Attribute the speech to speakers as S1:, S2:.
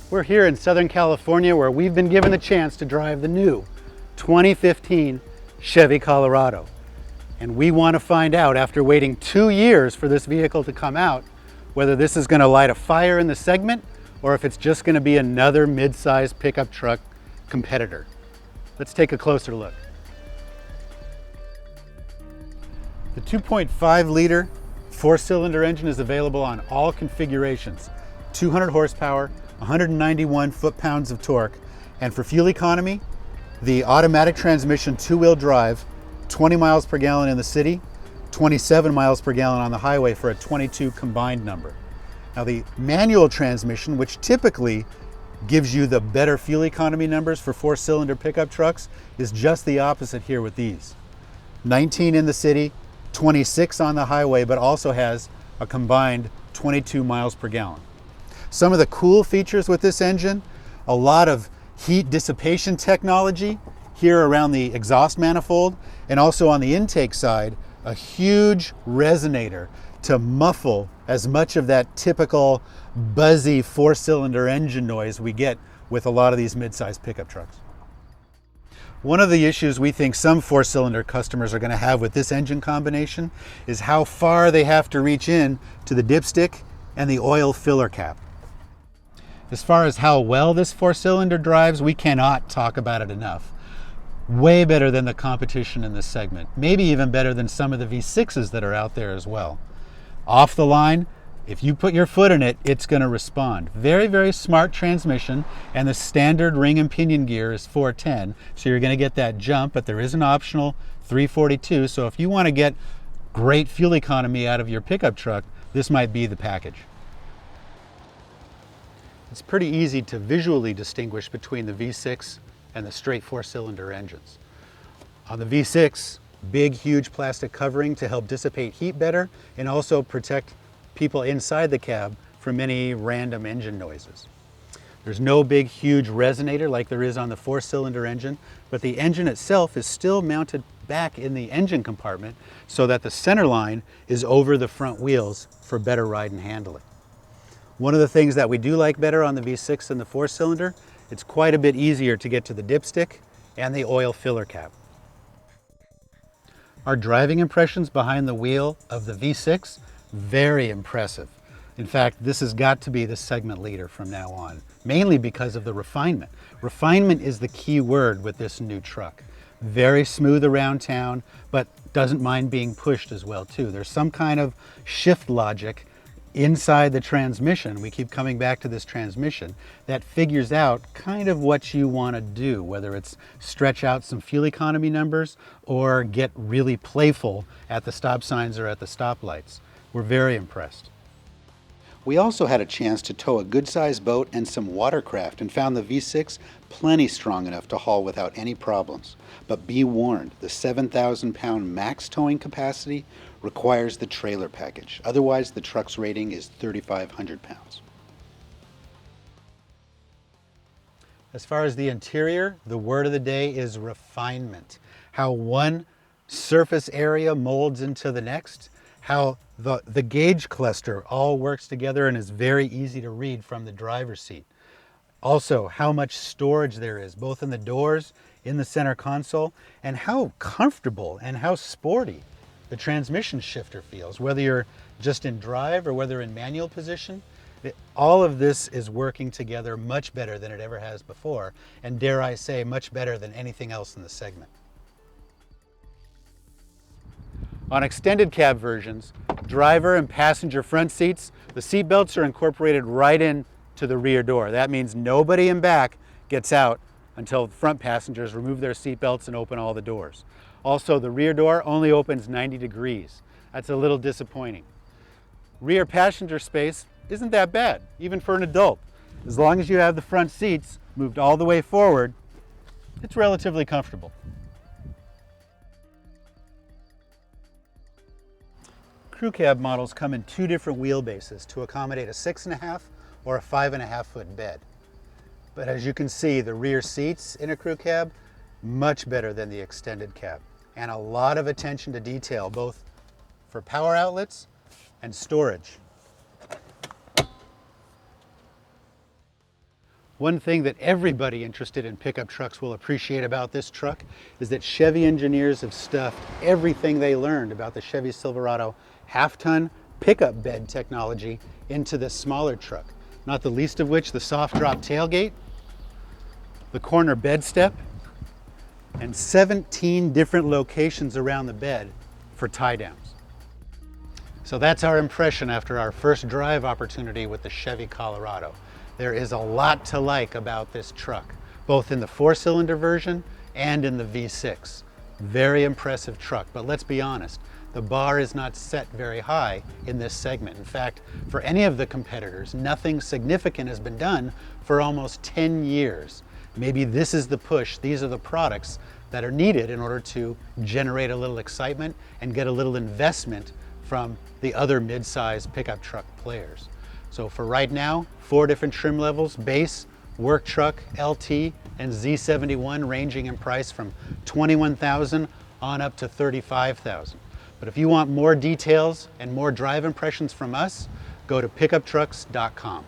S1: We're here in Southern California where we've been given the chance to drive the new 2015 Chevy Colorado. And we want to find out, after waiting 2 years for this vehicle to come out, whether this is going to light a fire in the segment or if it's just going to be another mid-size pickup truck competitor. Let's take a closer look. The 2.5 liter 4-cylinder engine is available on all configurations, 200 horsepower, 191 foot-pounds of torque, and for fuel economy, the automatic transmission 2-wheel drive, 20 miles per gallon in the city, 27 miles per gallon on the highway for a 22 combined number. Now the manual transmission, which typically gives you the better fuel economy numbers for 4-cylinder pickup trucks, is just the opposite here with these. 19 in the city, 26 on the highway, but also has a combined 22 miles per gallon. Some of the cool features with this engine, a lot of heat dissipation technology here around the exhaust manifold, and also on the intake side, a huge resonator to muffle as much of that typical buzzy 4-cylinder engine noise we get with a lot of these mid-size pickup trucks. One of the issues we think some 4-cylinder customers are going to have with this engine combination is how far they have to reach in to the dipstick and the oil filler cap. As far as how well this 4-cylinder drives, we cannot talk about it enough. Way better than the competition in this segment. Maybe even better than some of the V6s that are out there as well. Off the line, if you put your foot in it, it's going to respond. Very, very smart transmission, and the standard ring and pinion gear is 410, so you're going to get that jump, but there is an optional 342, so if you want to get great fuel economy out of your pickup truck, this might be the package. It's pretty easy to visually distinguish between the V6 and the straight 4-cylinder engines. On the V6, big, huge plastic covering to help dissipate heat better and also protect people inside the cab from any random engine noises. There's no big, huge resonator like there is on the 4-cylinder engine, but the engine itself is still mounted back in the engine compartment so that the center line is over the front wheels for better ride and handling. One of the things that we do like better on the V6 than the 4-cylinder, it's quite a bit easier to get to the dipstick and the oil filler cap. Our driving impressions behind the wheel of the V6, very impressive. In fact, this has got to be the segment leader from now on, mainly because of the refinement. Refinement is the key word with this new truck. Very smooth around town, but doesn't mind being pushed as well too. There's some kind of shift logic inside the transmission, we keep coming back to this transmission, that figures out kind of what you want to do, whether it's stretch out some fuel economy numbers or get really playful at the stop signs or at the stoplights. We're very impressed. We also had a chance to tow a good-sized boat and some watercraft and found the V6 plenty strong enough to haul without any problems. But be warned, the 7,000-pound max towing capacity requires the trailer package. Otherwise, the truck's rating is 3,500 pounds. As far as the interior, the word of the day is refinement. How one surface area molds into the next, how the gauge cluster all works together and is very easy to read from the driver's seat. Also, how much storage there is, both in the doors, in the center console, and how comfortable and how sporty the transmission shifter feels, whether you're just in drive or whether in manual position. All of this is working together much better than it ever has before, and dare I say, much better than anything else in the segment. On extended cab versions, driver and passenger front seats, the seat belts are incorporated right into the rear door. That means nobody in back gets out until front passengers remove their seat belts and open all the doors. Also, the rear door only opens 90 degrees. That's a little disappointing. Rear passenger space isn't that bad, even for an adult. As long as you have the front seats moved all the way forward, it's relatively comfortable. Crew cab models come in two different wheelbases to accommodate a 6.5 or a 5.5 foot bed. But as you can see, the rear seats in a crew cab, much better than the extended cab. And a lot of attention to detail, both for power outlets and storage. One thing that everybody interested in pickup trucks will appreciate about this truck is that Chevy engineers have stuffed everything they learned about the Chevy Silverado half-ton pickup bed technology into this smaller truck, not the least of which the soft drop tailgate, the corner bed step, and 17 different locations around the bed for tie downs. So that's our impression after our first drive opportunity with the Chevy Colorado. There is a lot to like about this truck, both in the 4-cylinder version and in the V6. Very impressive truck, but let's be honest, the bar is not set very high in this segment. In fact, for any of the competitors, nothing significant has been done for almost 10 years. Maybe this is the push, these are the products that are needed in order to generate a little excitement and get a little investment from the other mid-size pickup truck players. So for right now, 4 different trim levels: base, work truck, LT, and Z71, ranging in price from $21,000 on up to $35,000. But if you want more details and more drive impressions from us, go to pickuptrucks.com.